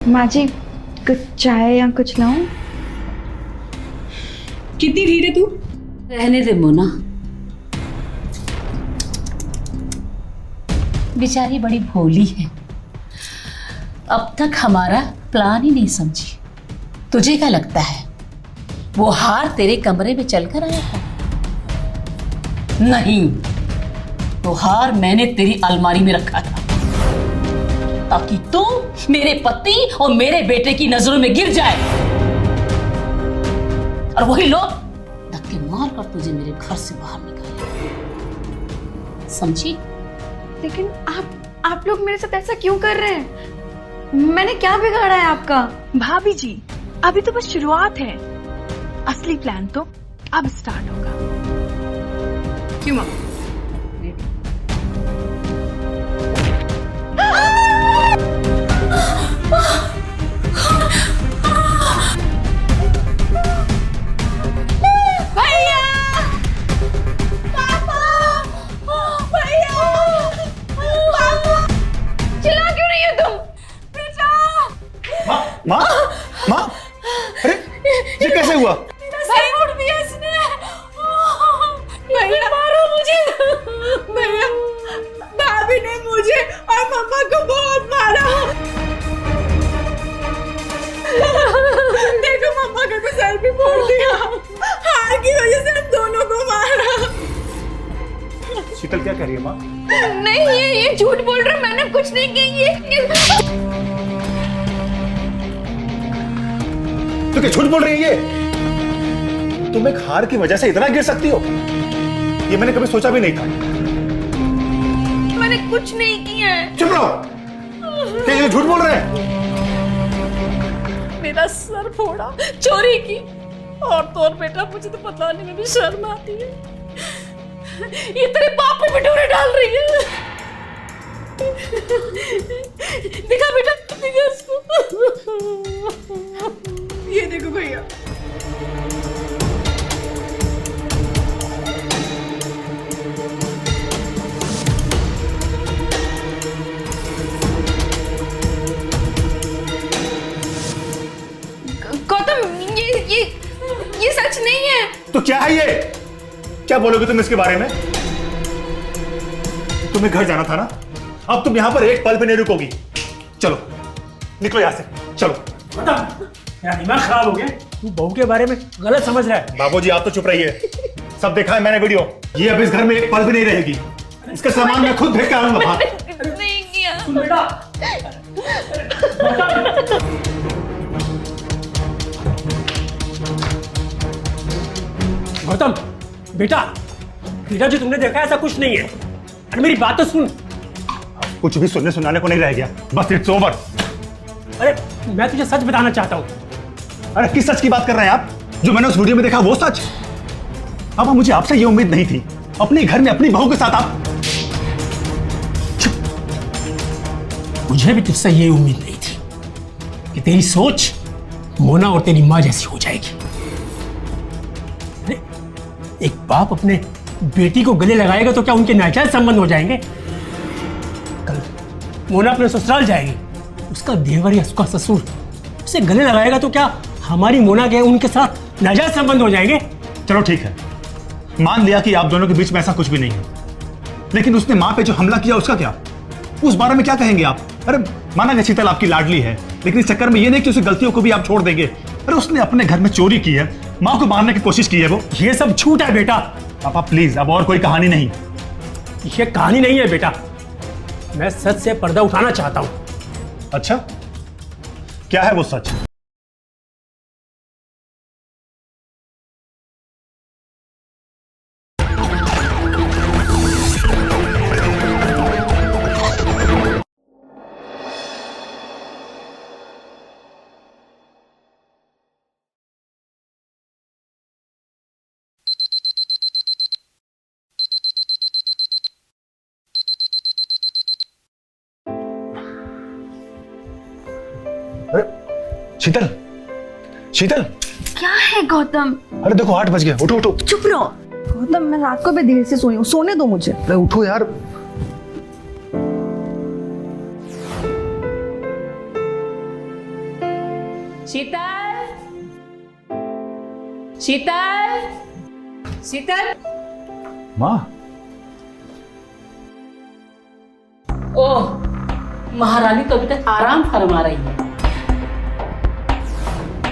माँ जी कुछ चाय या कुछ लाऊं? कितनी ढीठ है तू? रहने दे मोना, बेचारी बड़ी भोली है, अब तक हमारा प्लान ही नहीं समझी। तुझे क्या लगता है वो हार तेरे कमरे में चलकर आया था? नहीं, वो हार मैंने तेरी अलमारी में रखा था ताकि तू मेरे पति और मेरे बेटे की नजरों में गिर जाए और वही लोग धक्के मार कर तुझे मेरे घर से बाहर निकाले। समझी? लेकिन आप लोग मेरे साथ ऐसा क्यों कर रहे हैं? मैंने क्या बिगाड़ा है आपका? भाभी जी, अभी तो बस शुरुआत है, असली प्लान तो अब स्टार्ट होगा। क्यों माँ? माँ, माँ, अरे ये कैसे हुआ? सर उड़ दिया इसने। भैया मारो मुझे। भैया, भाभी ने मुझे और मम्मा को बहुत मारा। देखो मम्मा का तो सर भी फोड़ दिया। हार की वजह से हम दोनों को मारा। शीतल क्या कह रही है माँ? नहीं ये झूठ बोल रहे, मैंने कुछ नहीं किया। ये तो क्या झूठ बोल रही है ये? तुम एक हार की वजह से इतना गिर सकती हो? ये मैंने कभी सोचा भी नहीं था। मैंने कुछ नहीं किया है। चुप रहो, क्या ये झूठ बोल रहे हैं? मेरा सर फोड़ा चोरी की, और तो और बेटा मुझे तो बताने में भी शर्म आती है। ये तेरे बाप पे भी डोरे डाल रही है। दिखा बेटा, दिखा इसको। ये देखो भैया, गौतम ये सच नहीं है। तो क्या है ये? क्या बोलोगे तुम इसके बारे में? तुम्हें घर जाना था ना, अब तुम यहां पर एक पल भी नहीं रुकोगी। चलो निकलो यहां से, चलो। यार दिमाग खराब हो गया, तू बहू के बारे में गलत समझ रहा है। बाबूजी आप तो चुप रहिए, सब देखा है मैंने वीडियो। ये अब इस घर में एक पल भी नहीं रहेगी। इसका सामान मैं खुद भेज के आऊंगा बाहर। नहीं किया। सुन बेटा, गौतम बेटा, बेटा जो तुमने देखा ऐसा कुछ नहीं है। अरे मेरी बात तो सुन। कुछ भी सुनने सुनाने को नहीं रह गया, बस इट्स ओवर। अरे मैं तुझे सच बताना चाहता हूँ। अरे किस सच की बात कर रहे हैं आप? जो मैंने उस वीडियो में देखा वो सच? अब मुझे आपसे ये उम्मीद नहीं थी, अपने घर में अपनी बहू के साथ आप। मुझे भी तुझसे ये उम्मीद नहीं थी कि तेरी सोच मोना और तेरी माँ जैसी हो जाएगी। अरे एक बाप अपने बेटी को गले लगाएगा तो क्या उनके नाजायज संबंध हो जाएंगे? कल मोना अपने ससुराल जाएगी, उसका देवर या उसका ससुर उसे गले लगाएगा तो क्या हमारी मोना के उनके साथ नाजायज संबंध हो जाएंगे? चलो ठीक है, मान लिया कि आप दोनों के बीच में ऐसा कुछ भी नहीं है, लेकिन उसने माँ पे जो हमला किया उसका क्या? उस बारे में क्या कहेंगे आप? अरे माना कि शीतल आपकी लाडली है, लेकिन इस चक्कर में ये नहीं कि उसकी गलतियों को भी आप छोड़ देंगे। अरे उसने अपने घर में चोरी की है, माँ को मारने की कोशिश की है। वो ये सब झूठ है बेटा। पापा प्लीज, अब और कोई कहानी नहीं। ये कहानी नहीं है बेटा, मैं सच से पर्दा उठाना चाहता हूँ। अच्छा क्या है वो सच? अरे शीतल, शीतल, क्या है गौतम? अरे देखो 8 बज गए, उठो उठो। चुप रहो गौतम, मैं रात को भी देर से सोई हूँ, सोने दो मुझे। अरे उठो यार। शीतल, शीतल, शीतल। माँ, ओह, महारानी तो अभी तक आराम फरमा रही है।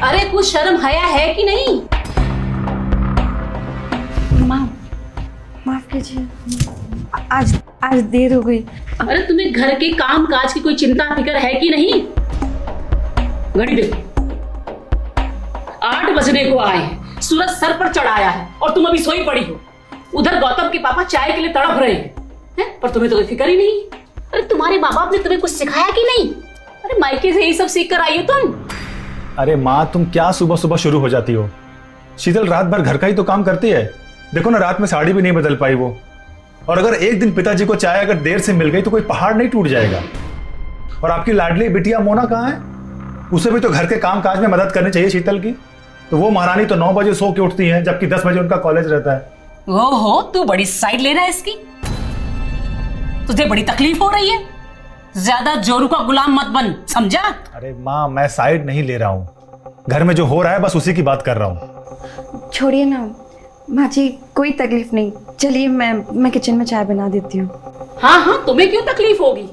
अरे कुछ शर्म हया है कि नहीं? माँ, माफ कीजिए, आज देर हो गई। अरे तुम्हें घर के काम काज की कोई चिंता फिक्र है कि नहीं? घड़ी देखो, 8 बजने को आए हैं, सूरज सर पर चढ़ाया है और तुम अभी सोई पड़ी हो। उधर गौतम के पापा चाय के लिए तड़प रहे हैं, पर तुम्हें तो कोई फिक्र ही नहीं। अरे तुम्हारे माँ बाप ने तुम्हें कुछ सिखाया कि नहीं? अरे मायके से यही सब सीख कर आई हो तुम। अरे माँ, तुम क्या सुबह सुबह शुरू हो जाती हो? शीतल रात भर घर का ही तो काम करती है। देखो ना, रात में साड़ी भी नहीं बदल पाई वो। और अगर एक दिन पिताजी को चाय अगर देर से मिल गई तो कोई पहाड़ नहीं टूट जाएगा। और आपकी लाडली बिटिया मोना कहाँ है? उसे भी तो घर के काम काज में मदद करनी चाहिए शीतल की। तो वो महारानी तो 9 बजे सो के उठती है, जबकि 10 बजे उनका कॉलेज रहता है। ओहो, तू बड़ी साइड ले रहा है इसकी। तुझे बड़ी तकलीफ हो रही है? ज्यादा जोरू का गुलाम मत बन, समझा? अरे माँ, मैं साइड नहीं ले रहा हूँ। घर में जो हो रहा है बस उसी की बात कर रहा हूँ। छोड़िए ना माँ जी, कोई तकलीफ नहीं। चलिए मैं किचन में चाय बना देती हूँ। हाँ हाँ, तुम्हें क्यों तकलीफ होगी?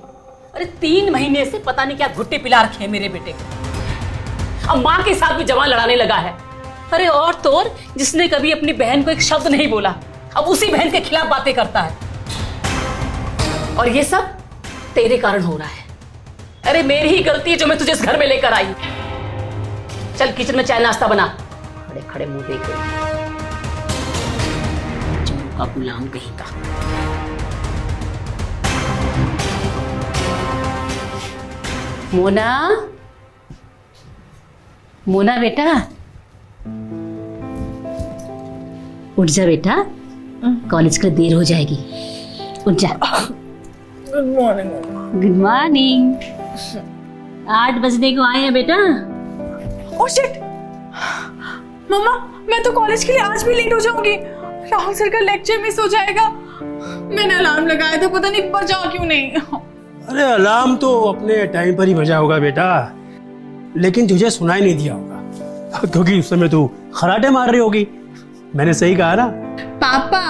अरे 3 महीने से पता नहीं क्या घुट्टे पिला रखे हैं मेरे बेटे को। अब माँ के साथ भी जवान लड़ाने लगा है। अरे और तो और, जिसने कभी अपनी बहन को एक शब्द नहीं बोला, अब उसी बहन के खिलाफ बातें करता है। और ये सब तेरे कारण हो रहा है। अरे मेरी ही गलती है जो मैं तुझे इस घर में लेकर आई। चल किचन में चाय नाश्ता बना। खड़े खड़े मुंह देख रहे का गुलाम कहीं का। मोना, मोना बेटा, उठ जा बेटा, कॉलेज का देर हो जाएगी। उठ जा। Good morning. Good morning. 8 बजने को आए हैं बेटा। ओह शिट, मम्मा मैं तो कॉलेज के लिए आज भी लेट हो जाऊंगी। राहुल सर का लेक्चर मिस हो जाएगा। मैंने अलार्म लगाया था, पता नहीं बजा क्यों नहीं। अरे अलार्म तो अपने टाइम पर ही बजा होगा बेटा, लेकिन तुझे सुनाई नहीं दिया होगा क्योंकि उस समय तू खराटे मार रही होगी। मैंने सही कहा ना? पापा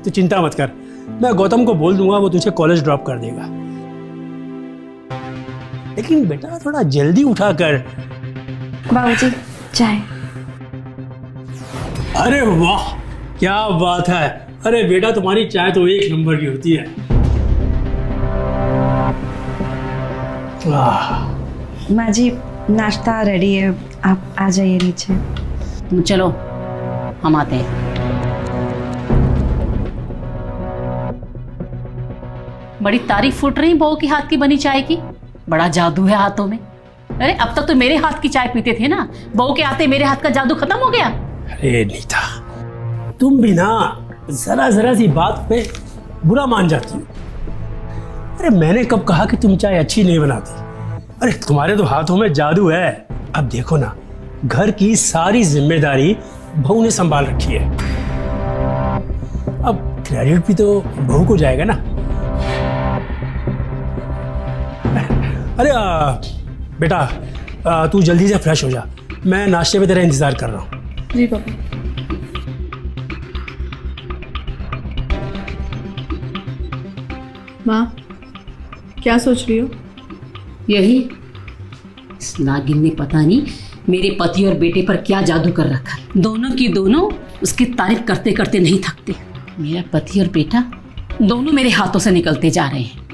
तू चिंता मत कर, मैं गौतम को बोल दूंगा, वो तुझे कॉलेज ड्रॉप कर देगा। लेकिन बेटा थोड़ा जल्दी उठा कर। बाबूजी, चाय। अरे वाह, क्या बात है। अरे बेटा तुम्हारी चाय तो 1 नंबर की होती है। माँ जी, नाश्ता रेडी है, आप आ जाइए नीचे। चलो हम आते हैं। बड़ी तारीफ फूट रही बहू के हाथ की बनी चाय की। बड़ा जादू है हाथों में। अरे अब तक तो मेरे हाथ की चाय पीते थे ना, बहू के आते मेरे हाथ का जादू खत्म हो गया। अरे नीता, तुम भी ना जरा जरा सी बात पे बुरा मान जाती हो। अरे मैंने कब कहा कि तुम चाय अच्छी नहीं बनाती? अरे तुम्हारे तो हाथों में जादू है। अब देखो ना, घर की सारी जिम्मेदारी बहू ने संभाल रखी है। अब क्रेडिट भी तो बहू को जाएगा ना। अरे बेटा तू जल्दी से फ्रेश हो जा, मैं नाश्ते में तेरा इंतजार कर रहा हूँ। जी पापा। माँ क्या सोच रही हो? यही, इस नागिन ने पता नहीं मेरे पति और बेटे पर क्या जादू कर रखा। दोनों की दोनों उसकी तारीफ करते करते नहीं थकते। मेरा पति और बेटा दोनों मेरे हाथों से निकलते जा रहे हैं।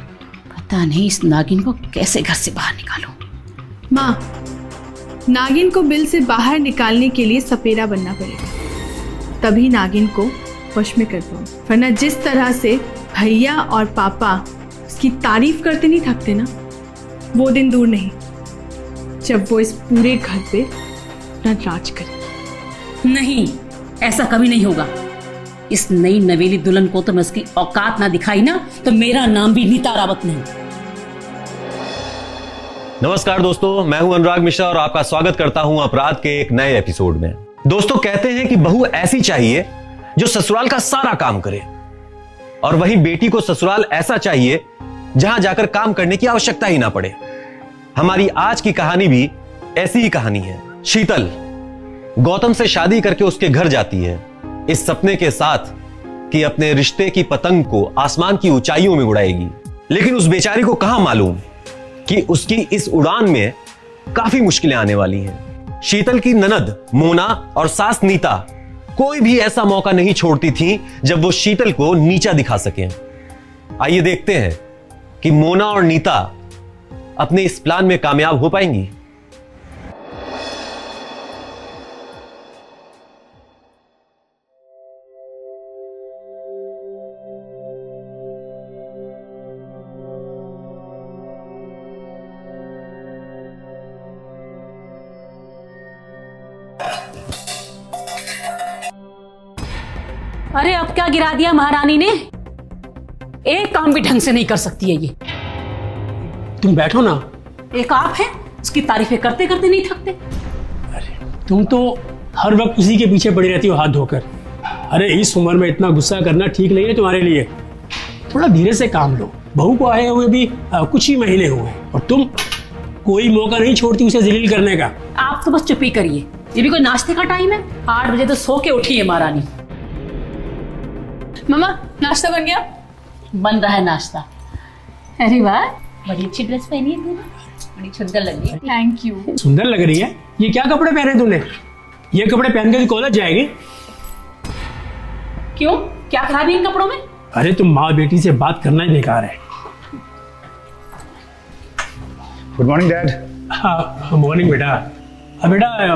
पता नहीं इस नागिन को कैसे घर से बाहर निकालूं। माँ, नागिन को बिल से बाहर निकालने के लिए सपेरा बनना पड़ेगा, तभी नागिन को वश में कर पाऊं। वरना जिस तरह से भैया और पापा उसकी तारीफ करते नहीं थकते ना, वो दिन दूर नहीं जब वो इस पूरे घर पे अपना राज करे। नहीं, ऐसा कभी नहीं होगा। इस नई नवेली दुल्हन को तो मैं उसकी औकात ना दिखाई ना, तो मेरा नाम भी नीता रावत नहीं। नमस्कार दोस्तों, मैं हूं अनुराग मिश्रा और आपका स्वागत करता हूं अपराध के एक नए एपिसोड में। दोस्तों कहते हैं कि बहू ऐसी चाहिए जो ससुराल का सारा काम करे, और वहीं बेटी को ससुराल ऐसा चाहिए जहां जाकर काम करने की आवश्यकता ही ना पड़े। हमारी आज की कहानी भी ऐसी ही कहानी है। शीतल गौतम से शादी करके उसके घर जाती है इस सपने के साथ कि अपने रिश्ते की पतंग को आसमान की ऊंचाइयों में उड़ाएगी। लेकिन उस बेचारी को कहां मालूम कि उसकी इस उड़ान में काफी मुश्किलें आने वाली हैं। शीतल की ननद मोना और सास नीता कोई भी ऐसा मौका नहीं छोड़ती थी जब वो शीतल को नीचा दिखा सकें। आइए देखते हैं कि मोना और नीता अपने इस प्लान में कामयाब हो पाएंगी। अरे अब क्या गिरा दिया महारानी ने, एक काम भी ढंग से नहीं कर सकती है ये। तुम बैठो ना। एक आप है, उसकी तारीफें करते करते नहीं थकते। तुम तो हर वक्त उसी के पीछे पड़ी रहती हो हाथ धोकर। अरे इस उम्र में इतना गुस्सा करना ठीक नहीं है तुम्हारे लिए। थोड़ा धीरे से काम लो। बहू को आए हुए भी कुछ ही महीने हुए और तुम कोई मौका नहीं छोड़ती उसे जलील करने का। आप तो बस चुप ही करिए। ये भी कोई नाश्ते का टाइम है? 8 बजे तो सो के उठी है महारानी। मम्मा नाश्ता बन गया? बन रहा है नाश्ता। अरे वाह, बड़ी अच्छी ड्रेस पहनी है तूने, बड़ी सुंदर लग रही है। Thank you. सुंदर लग रही है। ये क्या कपड़े पहने तूने? ये कपड़े पहन के कॉलेज जाएगी? क्यों, क्या खराबी इन कपड़ों में? अरे तुम माँ बेटी से बात करना ही बेकार है। Good morning dad. हाँ मॉर्निंग बेटा। अब बेटा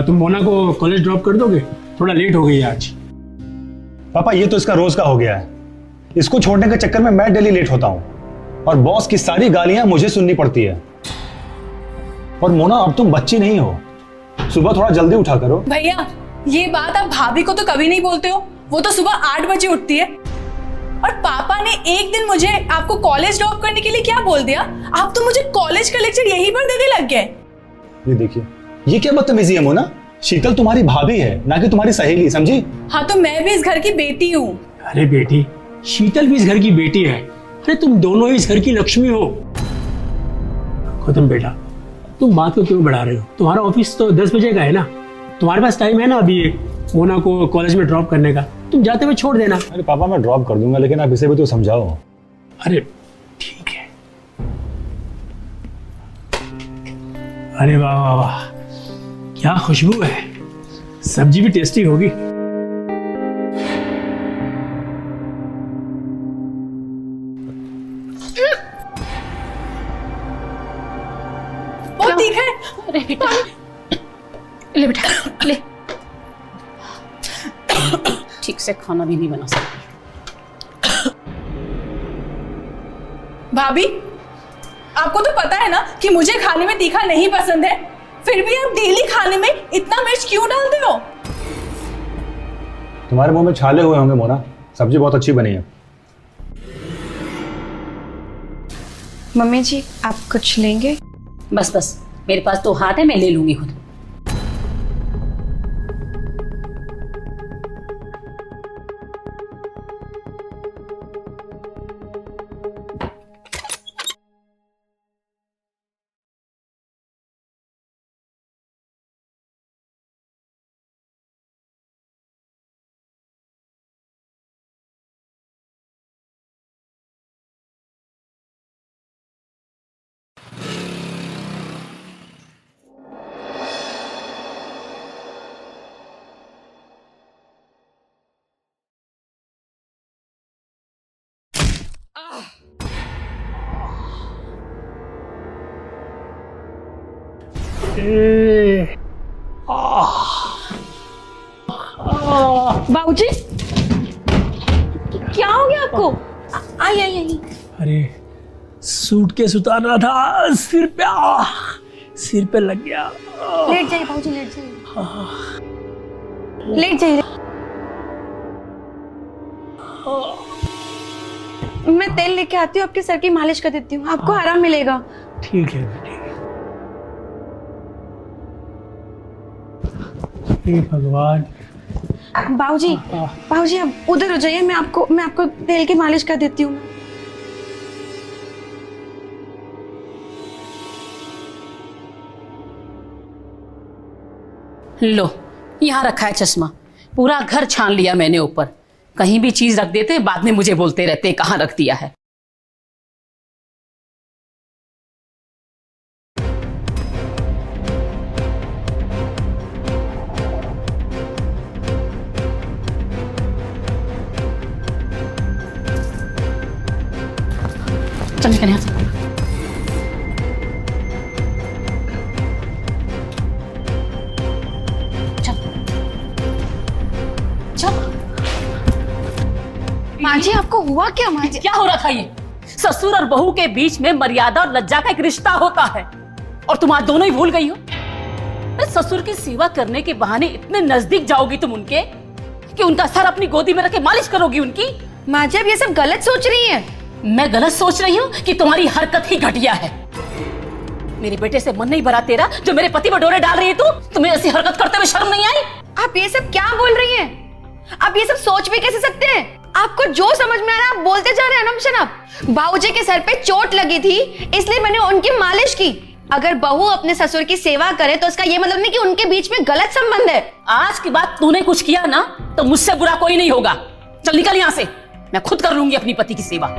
तुम मोना को कॉलेज ड्रॉप कर दोगे? थोड़ा लेट हो गई आज। पापा ये तो इसका रोज का हो गया है। इसको छोड़ने के चक्कर में मैं डेली लेट होता हूँ और बॉस की सारी गालियां मुझे सुननी पड़ती है। और मोना अब तुम बच्ची नहीं हो, सुबह थोड़ा जल्दी उठा करो। भैया ये बात आप भाभी को तो कभी नहीं बोलते हो। वो तो सुबह 8 बजे उठती है। और पापा ने एक दिन मुझे आपको कॉलेज ड्रॉप करने के लिए क्या बोल दिया? आप तो मुझे कॉलेज का लेक्चर यहीं पर देने लग गए। ये देखिए, ये क्या बदतमीजी है मोना। शीतल तुम्हारी भाभी है, ना कि तुम्हारी सहेली, समझी? हाँ तो मैं भी इस घर की बेटी हूँ। अरे बेटी, शीतल भी इस घर की बेटी है। अरे तुम दोनों ही इस घर की लक्ष्मी हो। गौतम बेटा, तुम बात को क्यों बढ़ा रहे हो? तुम्हारा ऑफिस तो 10 बजे का है ना। तुम्हारे पास टाइम है ना अभी मोना को कॉलेज में ड्रॉप करने का। तुम जाते हुए छोड़ देना। अरे पापा मैं ड्रॉप कर दूंगा, लेकिन आप इसे भी तो समझाओ। अरे ठीक है। अरे वाह वाह वाह, क्या खुशबू है। सब्जी भी टेस्टी होगी। बहुत ठीक है। अरे बेटा, ले बेटा ले। ठीक से खाना भी नहीं बना सकती। भाभी आपको तो पता है ना कि मुझे खाने में तीखा नहीं पसंद है, फिर भी आप डेली खाने में इतना मिर्च क्यों डालते हो? तुम्हारे मुंह में छाले हुए होंगे मोना, सब्जी बहुत अच्छी बनी है। मम्मी जी आप कुछ लेंगे? बस बस, मेरे पास 2 हाथ है, मैं ले लूंगी खुद। बाबूजी क्या हो गया आपको? आई आई आई। अरे सूटकेस उतारना था, सिर पे लग गया। लेट जाइए बाबूजी, लेट जाइए, लेट जाइए। मैं तेल लेके आती हूँ, आपके सर की मालिश कर देती हूँ, आपको आराम मिलेगा। ठीक है बेटी। हे भगवान। बाबूजी बाबूजी आप उधर हो जाइए, मैं आपको तेल की मालिश कर देती हूँ। लो, यहाँ रखा है चश्मा। पूरा घर छान लिया मैंने ऊपर। कहीं भी चीज रख देते, बाद में मुझे बोलते रहते कहाँ रख दिया है। चल निकल यहाँ से। माँ जी, आपको हुआ क्या? माँ जी, क्या हो रहा था ये? ससुर और बहू के बीच में मर्यादा और लज्जा का एक रिश्ता होता है, और तुम आज दोनों ही भूल गई हो। ससुर की सेवा करने के बहाने इतने नजदीक जाओगी तुम उनके कि उनका सर अपनी गोदी में रख के मालिश करोगी उनकी। माँ जी, अब ये सब गलत सोच रही है। मैं गलत सोच रही हूँ कि तुम्हारी हरकत ही घटिया है? मेरे बेटे से मन नहीं भरा तेरा, जो मेरे पति पर डोरे डाल रही है तू? तुम्हें ऐसी हरकत करते हुए शर्म नहीं आई? आप ये सब क्या बोल रही हैं? आप ये सब सोच भी कैसे सकते हैं? आपको जो समझ में आ रहा है आप बोलते जा रहे हैं अनम शनम। बाबूजी के सर पे चोट लगी थी, इसलिए मैंने उनकी मालिश की। अगर बहू अपने ससुर की सेवा करे तो इसका ये मतलब नहीं कि उनके बीच में गलत संबंध है। आज की बात तूने कुछ किया ना तो मुझसे बुरा कोई नहीं होगा। चल निकल यहाँ से, मैं खुद कर लूंगी अपनी पति की सेवा।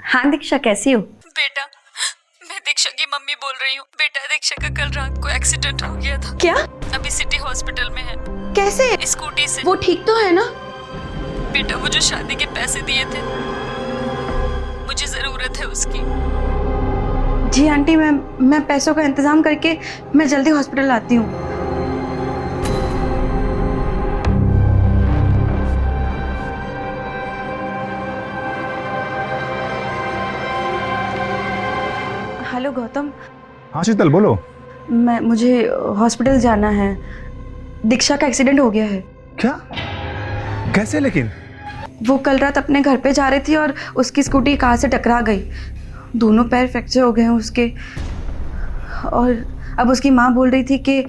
हाँ दीक्षा, कैसी हो? बेटा, मैं दीक्षा की मम्मी बोल रही हूँ। बेटा, दीक्षा का कल रात को एक्सीडेंट हो गया था। क्या? अभी सिटी हॉस्पिटल में है। कैसे? स्कूटी से। वो ठीक तो है ना? बेटा, वो जो शादी के पैसे दिए थे, मुझे जरूरत है उसकी। जी आंटी, मैं पैसों का इंतजाम करके मैं जल्दी हॉस्पिटल आती हूँ। हेलो गौतम। हाँ शीतल, बोलो। मुझे हॉस्पिटल जाना है। दीक्षा का एक्सीडेंट हो गया है। क्या? कैसे? लेकिन वो कल रात अपने घर पे जा रही थी और उसकी स्कूटी कार से टकरा गई। दोनों पैर फ्रैक्चर हो गए हैं उसके, और अब उसकी माँ बोल रही थी कि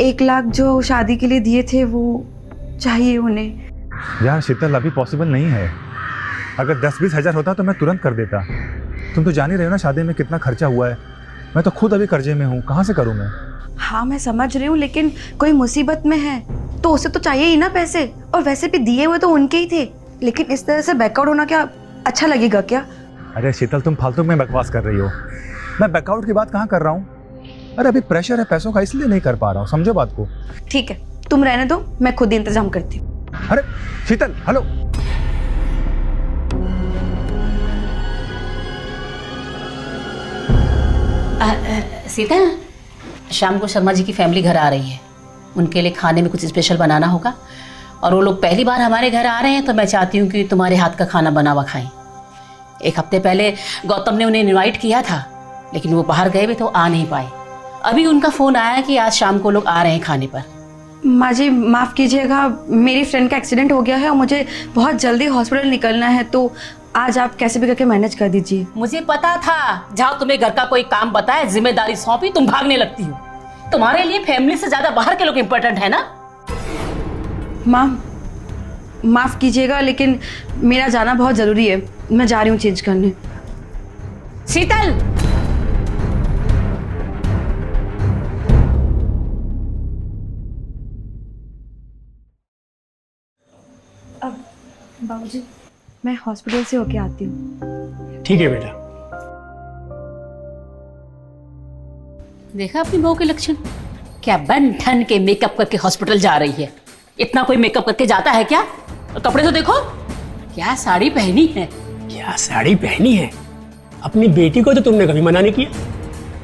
1 लाख जो शादी के लिए दिए थे वो चाहिए उन्हें। यार शीतल, अभी पॉसिबल नहीं है। अगर 10-20 हज़ार होता तो मैं तुरंत कर देता। तुम तो जान ही रहे हो ना शादी में कितना खर्चा हुआ है। मैं तो खुद अभी कर्जे में हूँ, कहाँ से करूँ मैं? हाँ मैं समझ रही हूँ, लेकिन कोई मुसीबत में है तो उसे तो चाहिए ही ना पैसे, और वैसे भी दिए हुए तो उनके ही थे। लेकिन इस तरह से बैकआउट होना क्या अच्छा लगेगा क्या? अरे शीतल, तुम फालतू में बकवास कर रही हो। मैं बैकआउट की बात कहाँ कर रहा हूँ। अरे अभी प्रेशर है पैसों का, इसलिए नहीं कर पा रहा हूँ, समझो बात को। ठीक है, तुम रहने दो, मैं खुद ही इंतजाम करती हूँ। अरे शीतल, हेलो। सीता, शाम को शर्मा जी की फैमिली घर आ रही है। उनके लिए खाने में कुछ स्पेशल बनाना होगा, और वो लोग पहली बार हमारे घर आ रहे हैं तो मैं चाहती हूँ कि तुम्हारे हाथ का खाना बना हुआ खाएं। 1 हफ्ते पहले गौतम ने उन्हें इनवाइट किया था, लेकिन वो बाहर गए भी तो आ नहीं पाए। अभी उनका फ़ोन आया कि आज शाम को लोग आ रहे हैं खाने पर। माँ जी माफ़ कीजिएगा, मेरी फ्रेंड का एक्सीडेंट हो गया है और मुझे बहुत जल्दी हॉस्पिटल निकलना है, तो आज आप कैसे भी करके मैनेज कर दीजिए। मुझे पता था, जहाँ तुम्हें घर का कोई काम बताए, जिम्मेदारी सौंपी, तुम भागने लगती हो। तुम्हारे लिए फैमिली से ज्यादा बाहर के लोग इम्पोर्टेंट है ना। माँ माफ़ कीजिएगा, लेकिन मेरा जाना बहुत ज़रूरी है। मैं जा रही हूँ चेंज करने। शीतल, अब बाबूजी मैं हॉस्पिटल से होके आती हूँ। ठीक है बेटा। देखा अपनी बहू के लक्षण, क्या बन ठन के मेकअप करके हॉस्पिटल जा रही है। इतना कोई मेकअप करके जाता है क्या? और कपड़े तो देखो, क्या साड़ी पहनी है। क्या साड़ी पहनी है? अपनी बेटी को तो तुमने कभी मना नहीं किया।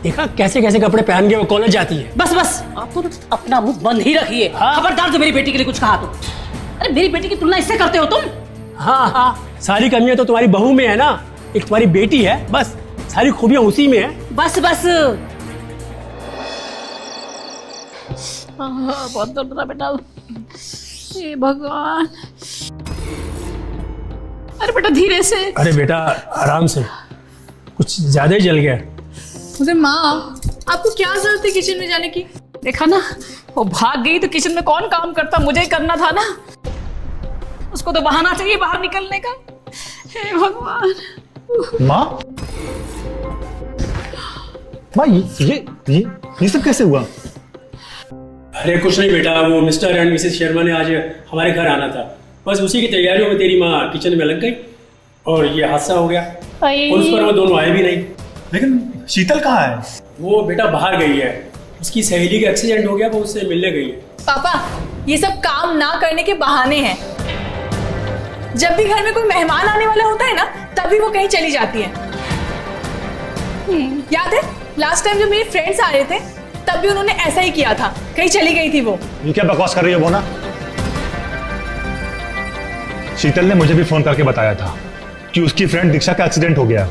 देखा कैसे कैसे कपड़े पहन के वो कॉलेज जाती है। बस बस, आप तो अपना मुंह बंद ही रखिए। खबरदार जो मेरी बेटी के लिए कुछ कहा तो। अरे मेरी बेटी की तुलना इससे करते हो तुम? हाँ हाँ, सारी कमियां तो तुम्हारी बहू में है ना। एक तुम्हारी बेटी है, बस सारी खूबियां उसी में है। बस बस। बहुत दर्द हो रहा बेटा। हे भगवान। अरे बेटा धीरे से। अरे बेटा आराम से, कुछ ज्यादा ही जल गया। अरे माँ, आपको क्या जरूरत है किचन में जाने की? देखा ना, वो भाग गई तो किचन में कौन काम करता, मुझे ही करना था ना। उसको तो बहाना चाहिए बाहर निकलने का। हे भगवान। माँ, माँ ये सब कैसे हुआ? अरे कुछ नहीं बेटा, वो मिस्टर एंड मिसेस शर्मा ने आज हमारे घर आना था, बस उसी की तैयारियों में तेरी माँ किचन में लग गई और ये हादसा हो गया। और उस पर वो दोनों आए भी नहीं। लेकिन शीतल कहाँ है? वो बेटा बाहर गई है, उसकी सहेली का एक्सीडेंट हो गया, वो उससे मिलने गई है। पापा, ये सब काम ना करने के बहाने हैं। जब भी घर में कोई मेहमान आने वाला होता है ना, तभी वो कहीं चली जाती है। याद है लास्ट टाइम जब मेरे फ्रेंड्स आ रहे थे, तब भी उन्होंने ऐसा ही किया था, कहीं चली गई थी वो। ये क्या बकवास कर रही है मोना? शीतल ने मुझे भी फोन करके बताया था कि उसकी फ्रेंड दीक्षा का एक्सीडेंट हो गया,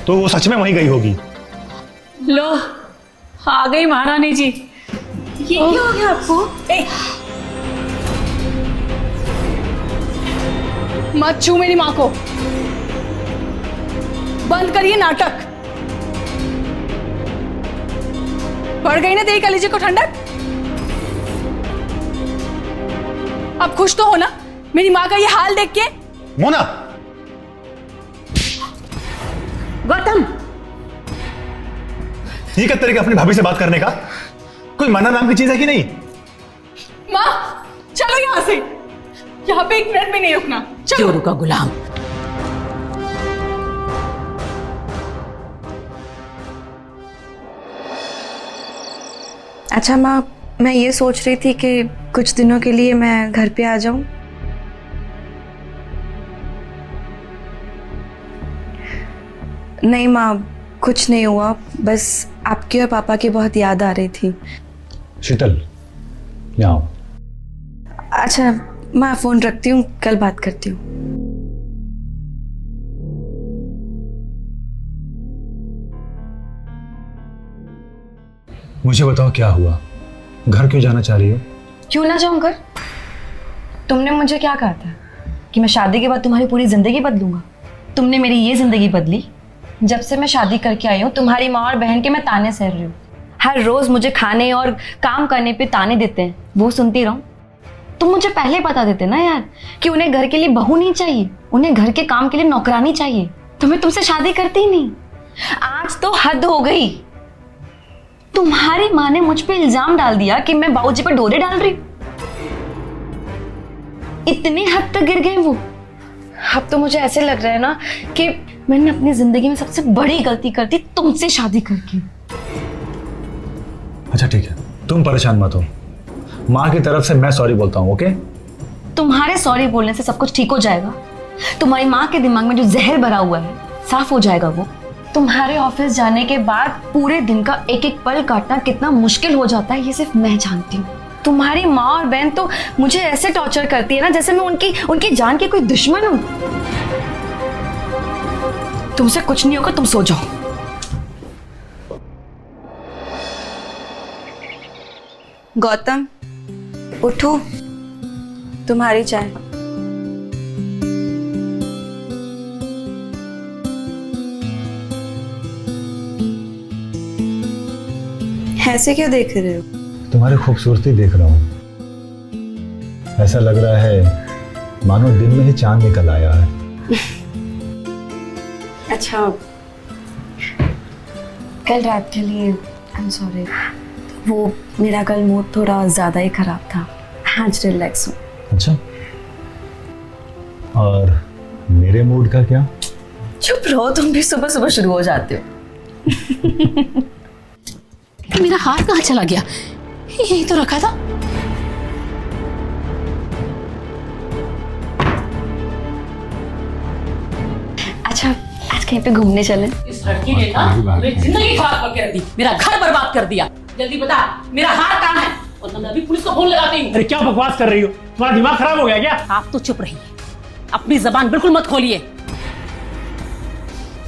तो वो सच में वहीं गई होगी। लो आ गई महारानी जी। ये क्या हो गया आपको? मत छू मेरी माँ को, बंद करिए नाटक। पड़ गई ना तेरी कलेजे को ठंडक? अब खुश तो हो ना मेरी माँ का ये हाल देख के? मोना, गौतम, ये क्या तरीका अपनी भाभी से बात करने का? कोई मना नाम की चीज है कि नहीं? माँ चलो यहाँ से, यहाँ पे एक मिनट भी नहीं रुकना। चलो। चोरों का गुलाम। अच्छा माँ, मैं ये सोच रही थी कि कुछ दिनों के लिए मैं घर पे आ जाऊं। नहीं माँ, कुछ नहीं हुआ, बस आपकी और पापा की बहुत याद आ रही थी। शीतल, यहाँ आओ। अच्छा मैं फोन रखती हूँ, कल बात करती हूँ। मुझे बताओ क्या हुआ? घर क्यों जाना चाह रही हो? क्यों ना जाऊं घर? तुमने मुझे क्या कहा था कि मैं शादी के बाद तुम्हारी पूरी जिंदगी बदलूंगा? तुमने मेरी ये जिंदगी बदली। जब से मैं शादी करके आई हूँ, तुम्हारी माँ और बहन के मैं ताने सह रही हूँ। हर रोज मुझे खाने और काम करने पे ताने देते हैं, वो सुनती रहूं? तुम मुझे पहले बता देते ना यार कि उन्हें घर के लिए बहू नहीं चाहिए, उन्हें घर के काम के लिए नौकरानी चाहिए, तो मैं तुमसे शादी करती ही नहीं। आज तो हद हो गई। तुम्हारी माँ ने मुझ पे इल्जाम डाल दिया कि मैं बाबूजी पर डोरे डाल रही। इतनी हद तक गिर गए वो। अब तो मुझे ऐसे लग रहा है ना कि मैंने अपनी जिंदगी में सबसे बड़ी गलती कर दी तुमसे शादी करके। अच्छा ठीक है, तुम परेशान मत हो, माँ की तरफ से मैं सॉरी बोलता हूँ, ओके? तुम्हारे सॉरी बोलने से सब कुछ ठीक हो जाएगा। तुम्हारी माँ के दिमाग में जो जहर भरा हुआ है साफ हो जाएगा वो। तुम्हारे ऑफिस जाने के बाद पूरे दिन का एक एक पल काटना कितना मुश्किल हो जाता है, ये सिर्फ मैं जानती हूँ। तुम्हारी माँ और बहन तो मुझे ऐसे टॉर्चर करती है ना जैसे मैं उनकी जान की कोई दुश्मन हूँ। तुमसे कुछ नहीं होगा, तुम सो जाओ। गौतम उठो, तुम्हारी चाय। ऐसे क्यों देख रहे हो? तुम्हारी खूबसूरती देख रहा हूँ। ऐसा लग रहा है मानो दिन में ही चांद निकल आया है। अच्छा, कल रात के लिए आई एम सॉरी। वो मेरा कल मूड थोड़ा ज्यादा ही खराब था, आज रिलैक्स हूँ। अच्छा, और मेरे मूड का क्या? चुप रहो, तुम भी सुबह सुबह शुरू हो जाते हो। मेरा हार कहाँ चला गया? यही तो रखा था। अच्छा, आज कहीं पे घूमने चलें? इस लड़की ने ना मेरी जिंदगी खराब करके रख दी, मेरा घर बर्बाद कर दिया। जल्दी बता मेरा हार कहाँ है, और मैं अभी पुलिस को फोन लगाती हूँ। अरे क्या बकवास कर रही हो? तुम्हारा दिमाग खराब हो गया क्या? आप तो चुप रहिए, अपनी जबान बिल्कुल मत खोलिए।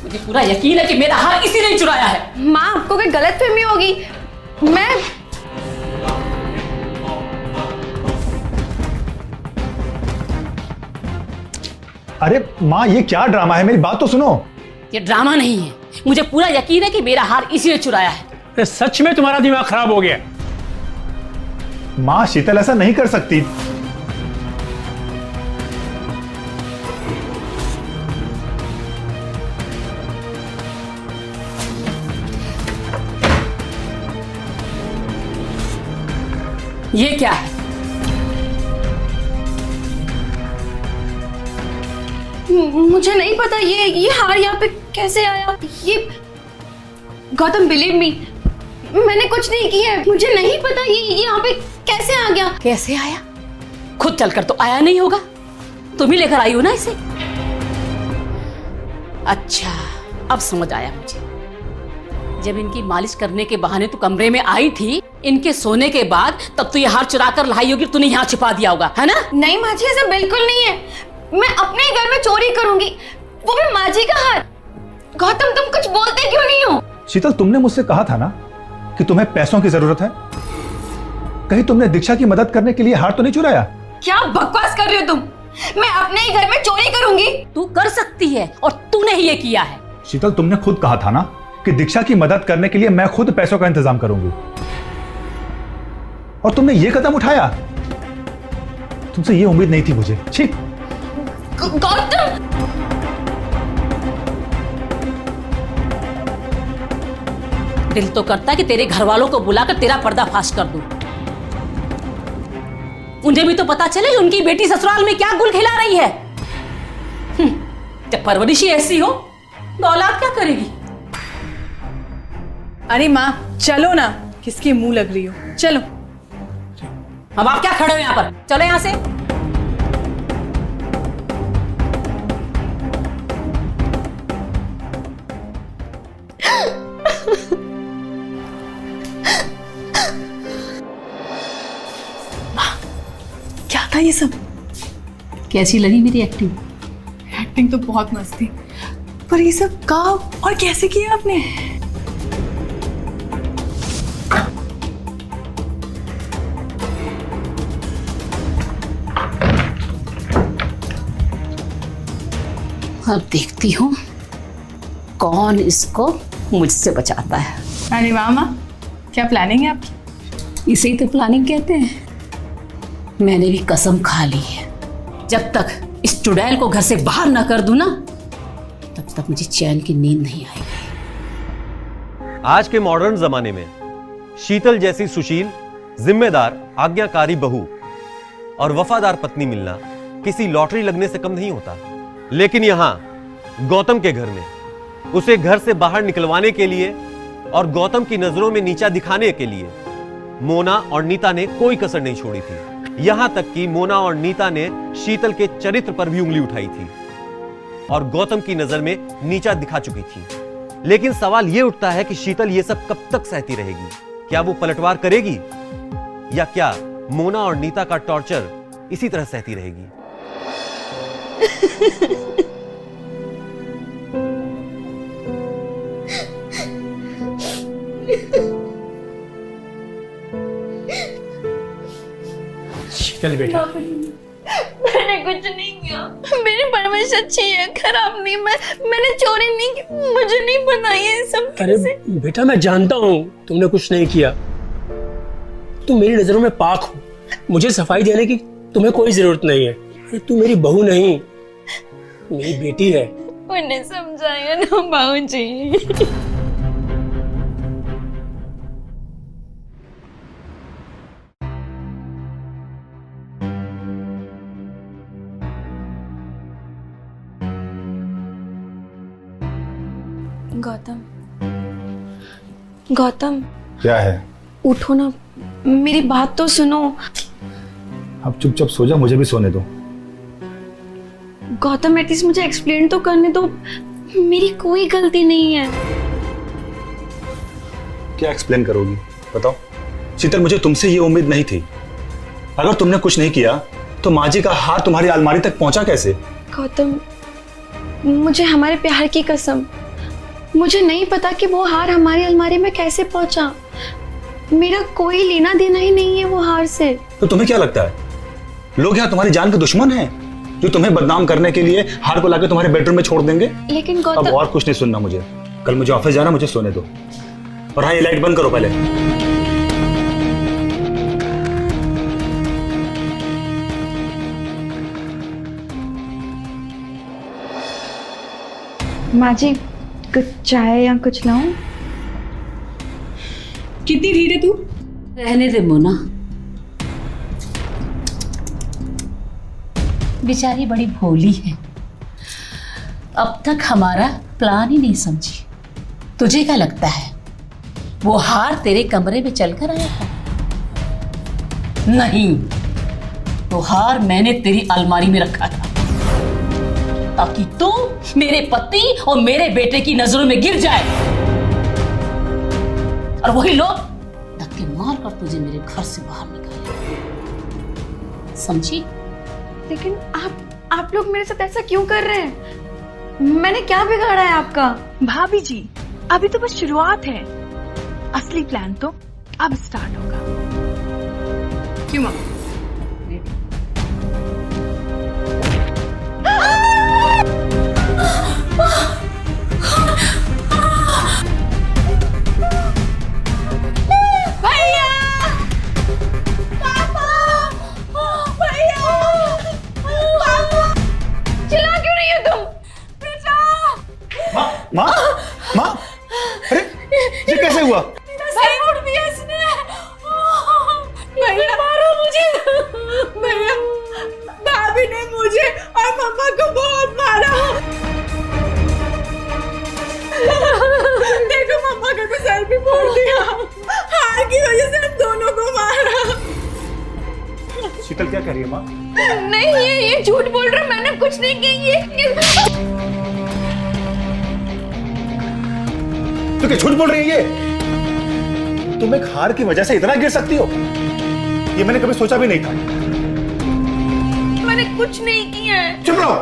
मुझे पूरा यकीन है कि मेरा हार इसी ने चुराया है। माँ आपको कोई गलतफहमी होगी। मैं अरे माँ, ये क्या ड्रामा है? मेरी बात तो सुनो। ये ड्रामा नहीं है, मुझे पूरा यकीन है कि मेरा हार इसी ने चुराया है। अरे सच में तुम्हारा दिमाग खराब हो गया। माँ, शीतल ऐसा नहीं कर सकती। ये क्या है? मुझे नहीं पता ये हार यहाँ पे कैसे आया। ये गौतम, बिलीव मी, मैंने कुछ नहीं किया है। मुझे नहीं पता ये यहाँ पे कैसे आ गया। कैसे आया? खुद चलकर तो आया नहीं होगा, तुम ही लेकर आई हो ना इसे। अच्छा, अब समझ आया मुझे। जब इनकी मालिश करने के बहाने तू कमरे में आई थी इनके सोने के बाद, तब तो ये हार चुरा कर लाई होगी, तूने यहाँ छिपा दिया होगा, है ना? नहीं माँ जी, ऐसा बिल्कुल नहीं है। मैं अपने ही घर में चोरी करूंगी, वो भी माँ जी का हार। गौतम, तुम कुछ बोलते क्यों नहीं हो? शीतल, तुमने मुझसे कहा था ना कि तुम्हें पैसों की जरूरत है। कहीं तुमने दीक्षा की मदद करने के लिए हार तो नहीं चुराया? क्या बकवास कर रहे हो तुम? मैं अपने ही घर में चोरी करूंगी? तू कर सकती है और तूने ही ये किया है। शीतल, तुमने खुद कहा था ना कि दीक्षा की मदद करने के लिए मैं खुद पैसों का इंतजाम करूंगी, और तुमने ये कदम उठाया। तुमसे ये उम्मीद नहीं थी मुझे। छी। गौतम, दिल तो करता है कि तेरे घर वालों को बुलाकर तेरा पर्दाफाश कर दूं। उन्हें भी तो पता चले कि उनकी बेटी ससुराल में क्या गुल खिला रही है। जब परवरिश ही ऐसी हो तो औलाद क्या करेगी? अरे माँ चलो ना, किसके मुंह लग रही हो, चलो। अब आप क्या खड़े हो यहाँ पर? चलो यहाँ से। क्या था ये सब? कैसी लगी मेरी एक्टिंग? एक्टिंग तो बहुत मस्त थी, पर ये सब कब और कैसे किया आपने? अब देखती हूँ कौन इसको मुझसे बचाता है। अरे वाह माँ, क्या प्लानिंग है आपकी? इसे ही तो प्लानिंग कहते हैं। मैंने भी कसम खा ली है, जब तक इस चुड़ैल को घर से बाहर ना कर दूं ना, तब तक मुझे चैन की नींद नहीं आएगी। आज के मॉडर्न जमाने में शीतल जैसी सुशील, जिम्मेदार, आज्ञाकारी बहू और वफादार पत्नी मिलना किसी लॉटरी लगने से कम नहीं होता। लेकिन यहां गौतम के घर में उसे घर से बाहर निकलवाने के लिए और गौतम की नजरों में नीचा दिखाने के लिए मोना और नीता ने कोई कसर नहीं छोड़ी थी। यहां तक कि मोना और नीता ने शीतल के चरित्र पर भी उंगली उठाई थी और गौतम की नजर में नीचा दिखा चुकी थी। लेकिन सवाल यह उठता है कि शीतल यह सब कब तक सहती रहेगी? क्या वो पलटवार करेगी, या क्या मोना और नीता का टॉर्चर इसी तरह सहती रहेगी? शीतल बेटा, मैंने कुछ नहीं किया। मेरी परवरिश अच्छी है, खराब नहीं। मैंने चोरी नहीं की। मुझे नहीं पता ये सब अरे कैसे। बेटा मैं जानता हूं तुमने कुछ नहीं किया। तुम मेरी नजरों में पाक हो, मुझे सफाई देने की तुम्हें कोई जरूरत नहीं है। अरे तू मेरी बहू नहीं, मेरी बेटी है। उन्हें समझाया ना बाबूजी। गौतम, गौतम, क्या है? उठो ना, मेरी बात तो सुनो। अब चुपचाप सो जा, मुझे भी सोने दो। गौतम, एटलीस्ट मुझे एक्सप्लेन तो करने दो। मेरी कोई गलती नहीं है। क्या एक्सप्लेन करोगी? बताओ। शीतल, मुझे तुमसे ये उम्मीद नहीं थी। अगर तुमने कुछ नहीं किया तो माँ जी का हार तुम्हारी अलमारी तक पहुंचा कैसे? गौतम, मुझे हमारे प्यार की कसम, मुझे नहीं पता कि वो हार हमारी अलमारी में कैसे पहुंचा। मेरा कोई लेना देना ही नहीं है वो हार से। तो तुम्हें क्या लगता है लोग यहाँ तुम्हारी जान के दुश्मन हैं जो तुम्हें बदनाम करने के लिए हार को लाके तुम्हारे बेडरूम में छोड़ देंगे? लेकिन अब गौतम, और कुछ नहीं सुनना मुझे। कल मुझे ऑफिस जाना, मुझे सोने दो। और हाँ, ये लाइट बंद करो पहले। माँ जी कुछ चाय या कुछ लाऊं? कितनी ढीठ है तू? रहने दे मोना, बेचारी बड़ी भोली है, अब तक हमारा प्लान ही नहीं समझी। तुझे क्या लगता है वो हार तेरे कमरे में चलकर आया था? नहीं, वो हार मैंने तेरी अलमारी में रखा था ताकि तू मेरे पति और मेरे बेटे की नजरों में गिर जाए और वही लोग धक्के मार कर तुझे मेरे घर से बाहर निकाले। समझी? लेकिन आप लोग मेरे साथ ऐसा क्यों कर रहे हैं? मैंने क्या बिगाड़ा है आपका? भाभी जी, अभी तो बस शुरुआत है, असली प्लान तो अब स्टार्ट होगा। क्यों माँ? चिल्ला क्यों रही हो तुम? माँ, माँ, अरे ये कैसे हुआ? सर उड़ दिया इसने। भैया मारो मुझे। भैया, भाभी ने मुझे और मम्मा को बहुत मारा। देखो मम्मा का तो सर भी फोड़ दिया। हार की वजह से हम दोनों को मारा। शीतल क्या कह रही है माँ? नहीं, ये झूठ बोल रहे, मैंने कुछ नहीं की। ये तो क्या झूठ बोल रही है ये? तुम एक हार की वजह से इतना गिर सकती हो, ये मैंने कभी सोचा भी नहीं था। मैंने कुछ नहीं किया है। चुप रहो,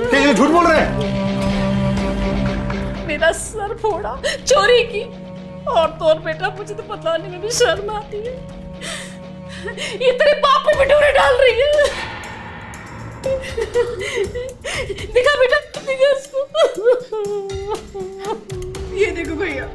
क्या ये झूठ बोल रहे हैं? मेरा सर फोड़ा चोरी की, और तो बेटा मुझे तो बताने में भी शर्म आती है। ये तेरे बाप पे बिटोरे डाल रही है। दिखा बेटा, दिखा इसको। ये देखो भैया,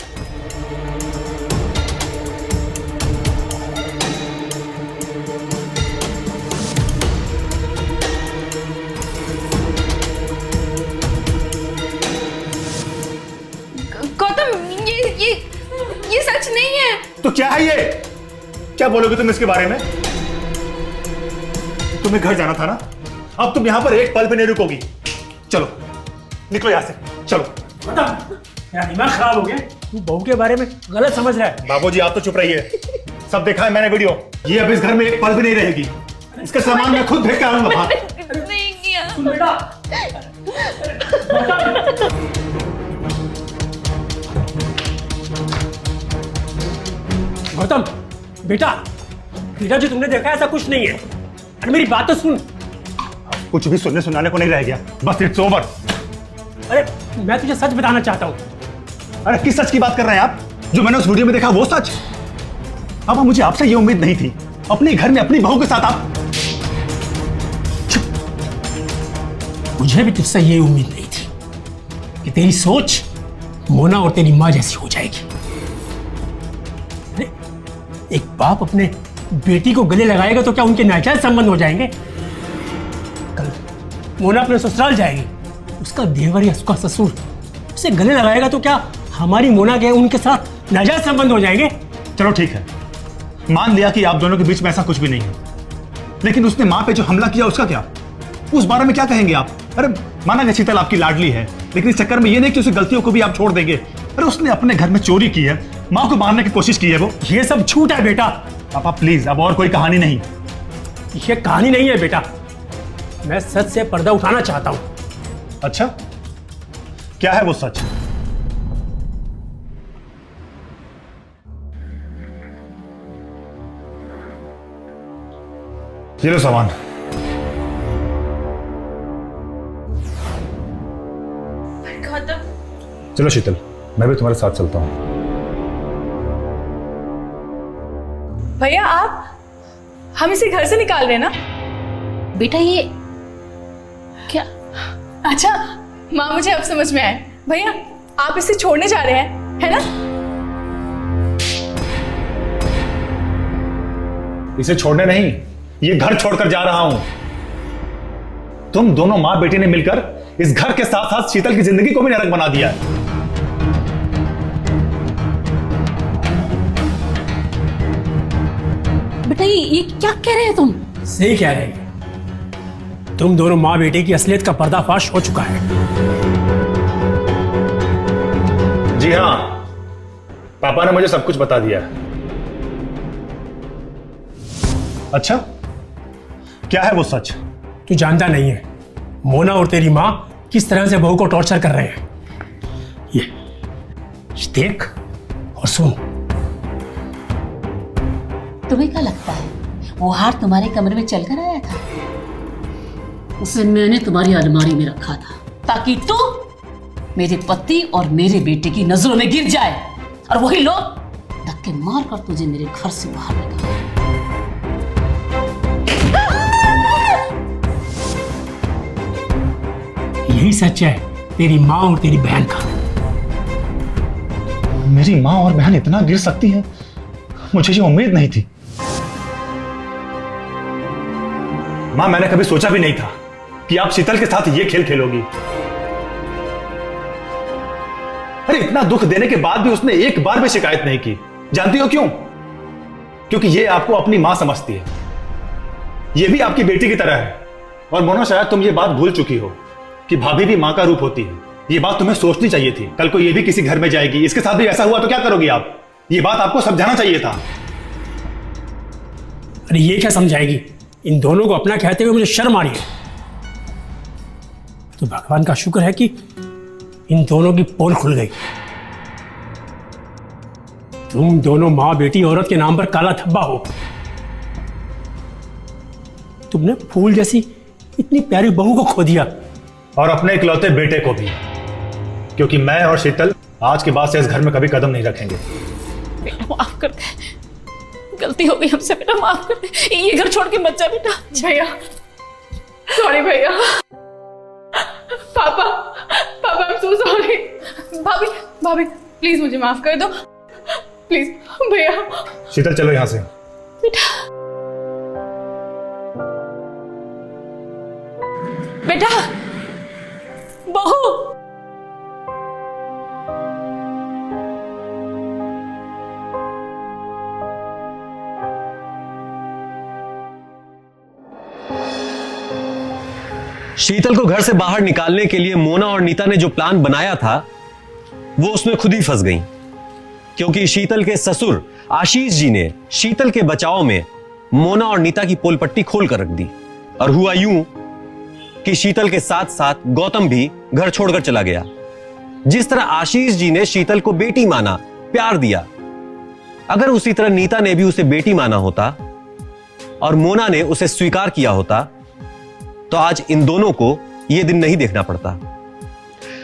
गौतम, ये सच नहीं है। तो क्या है ये? क्या बोलोगे तुम इसके बारे में? तुम्हें घर जाना था ना, अब तुम यहां पर एक पल भी नहीं रुकोगी। चलो निकलो यहां से, चलो। मेरा दिमाग खराब हो गया, तू बहू के बारे में गलत समझ रहा है। बाबूजी आप तो चुप रहिए, सब देखा है मैंने वीडियो। ये अब इस घर में एक पल भी नहीं रहेगी। इसका सामान मैं खुद भेज के आऊंगा बाहर। नहीं किया। सुन बेटा, गौतम, बेटा बेटा जो तुमने देखा ऐसा कुछ नहीं है। अरे मेरी बात तो सुन। कुछ भी सुनने सुनाने को नहीं रह गया, बस इट्स ओवर। अरे मैं तुझे सच बताना चाहता हूँ। अरे किस सच की बात कर रहे हैं आप? जो मैंने उस वीडियो में देखा वो सच? अब मुझे आपसे ये उम्मीद नहीं थी, अपने घर में अपनी बहू के साथ आप। मुझे भी तुझसे ये उम्मीद नहीं थी कि तेरी सोच मोना और तेरी माँ जैसी हो जाएगी। अरे एक बाप अपने बेटी को गले लगाएगा तो क्या उनके नाजायज संबंध हो जाएंगे? कल मोना अपने ससुराल जाएगी, उसका देवर या उसका ससुर उसे गले लगाएगा तो क्या हमारी मोना के उनके साथ नाजायज संबंध हो जाएंगे? चलो ठीक है, मान लिया कि आप दोनों के बीच में ऐसा कुछ भी नहीं है, लेकिन उसने माँ पे जो हमला किया उसका क्या? उस बारे में क्या कहेंगे आप? अरे माना कि शीतल आपकी लाडली है, लेकिन इस चक्कर में ये नहीं कि उसे गलतियों को भी आप छोड़ देंगे। अरे उसने अपने घर में चोरी की है, माँ को मारने की कोशिश की है वो। ये सब झूठ है बेटा। पापा प्लीज, अब और कोई कहानी नहीं। ये कहानी नहीं है बेटा, मैं सच से पर्दा उठाना चाहता हूं। अच्छा क्या है वो सच? ये लो सामान। गौतम, चलो शीतल, मैं भी तुम्हारे साथ चलता हूँ। भैया आप, हम इसे घर से निकाल रहे हैं ना? बेटा ये क्या? अच्छा माँ, मुझे अब समझ में आया। भैया आप इसे छोड़ने जा रहे हैं, है ना? इसे छोड़ने नहीं, ये घर छोड़कर जा रहा हूं। तुम दोनों माँ बेटी ने मिलकर इस घर के साथ साथ शीतल की जिंदगी को भी नरक बना दिया है। बेटा ये क्या कह रहे हैं तुम? सही कह रहे हैं। तुम दोनों माँ बेटे की असलियत का पर्दाफाश हो चुका है। जी हाँ, पापा ने मुझे सब कुछ बता दिया है। अच्छा, क्या है वो सच? तू जानता नहीं है मोना और तेरी माँ किस तरह से बहू को टॉर्चर कर रहे हैं। ये देख और सुन। तुम्हें क्या लगता है वो हार तुम्हारे कमरे में चलकर आया था? उसे मैंने तुम्हारी अलमारी में रखा था ताकि तू मेरे पति और मेरे बेटे की नजरों में गिर जाए और वही लोग धक्के मार कर तुझे मेरे घर से बाहर निकाले। यही सच है तेरी माँ और तेरी बहन का। मेरी माँ और बहन इतना गिर सकती है, मुझे ये उम्मीद नहीं थी। माँ, मैंने कभी सोचा भी नहीं था कि आप शीतल के साथ ये खेल खेलोगी। अरे इतना दुख देने के बाद भी उसने एक बार भी शिकायत नहीं की। जानती हो क्यों? क्योंकि ये आपको अपनी मां समझती है। ये भी आपकी बेटी की तरह है। और मोना, शायद तुम ये बात भूल चुकी हो कि भाभी भी मां का रूप होती है। ये बात तुम्हें सोचनी चाहिए थी। कल को ये भी किसी घर में जाएगी, इसके साथ भी ऐसा हुआ तो क्या करोगी आप? ये बात आपको समझाना चाहिए था। अरे ये क्या समझाएगी? इन दोनों को अपना कहते हुए मुझे शर्म आ रही है। तो भगवान का शुक्र है कि इन दोनों की पोल खुल गई। तुम दोनों माँ बेटी औरत के नाम पर काला धब्बा हो। तुमने फूल जैसी इतनी प्यारी बहू को खो दिया, और अपने इकलौते बेटे को भी। क्योंकि मैं और शीतल आज के बाद से इस घर में कभी कदम नहीं रखेंगे। बेटा माफ कर दे, गलती हो गई हमसे। बेटा माफ कर दे, ये घर छोड़ के मत जा बेटा। भैया सॉरी भैया। पापा पापा आई एम सो सॉरी। भाभी भाभी प्लीज मुझे माफ कर दो प्लीज। भैया शीतल चलो यहां से। बेटा बहू, शीतल को घर से बाहर निकालने के लिए मोना और नीता ने जो प्लान बनाया था वो उसमें खुद ही फंस गई। क्योंकि शीतल के ससुर आशीष जी ने शीतल के बचाव में मोना और नीता की पोल पट्टी खोल कर रख दी। और हुआ यूं कि शीतल के साथ साथ गौतम भी घर छोड़कर चला गया। जिस तरह आशीष जी ने शीतल को बेटी माना, प्यार दिया, अगर उसी तरह नीता ने भी उसे बेटी माना होता और मोना ने उसे स्वीकार किया होता तो आज इन दोनों को यह दिन नहीं देखना पड़ता।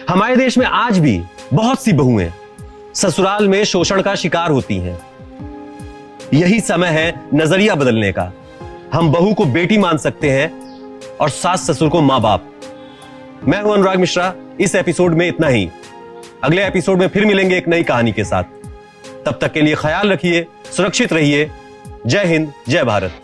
हमारे देश में आज भी बहुत सी बहुएं ससुराल में शोषण का शिकार होती हैं। यही समय है नजरिया बदलने का। हम बहू को बेटी मान सकते हैं और सास ससुर को मां बाप। मैं हूं अनुराग मिश्रा। इस एपिसोड में इतना ही। अगले एपिसोड में फिर मिलेंगे एक नई कहानी के साथ। तब तक के लिए ख्याल रखिए, सुरक्षित रहिए। जय हिंद, जय भारत।